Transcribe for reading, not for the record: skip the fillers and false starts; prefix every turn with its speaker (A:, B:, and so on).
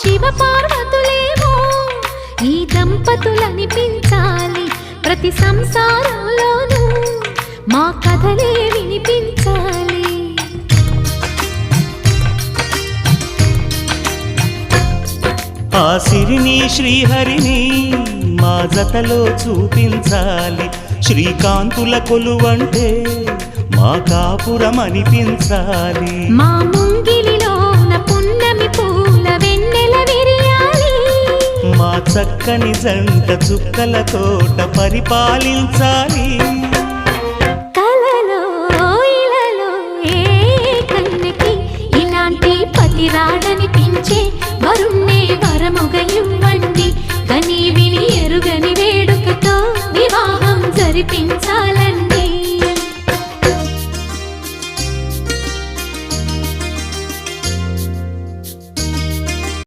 A: శివ పార్వతులేమో ఈ దంపతులనిపించాలి, ప్రతి సంసారంలోనూ మా కథలే వినిపించాలి.
B: ఆ సిరిని శ్రీహరిని మా జతలో చూపించాలి, శ్రీకాంతుల కొలువంటే మా కాపురం అనిపించాలి.
A: మా ముంగిలిలోన పున్నమి పూల వెన్నెల విరియాలి,
B: మా చక్కని జంట చుక్కల తోట పరిపాలించాలి.
A: కలలో ఇలలో ఏ కన్నెకి ఇలాంటి పతి రాడనిపించే వరుణ్ణే వరముగ ఇవ్వండి, కని విని ఎరుగని వేడుకతో వివాహం జరిపించండి.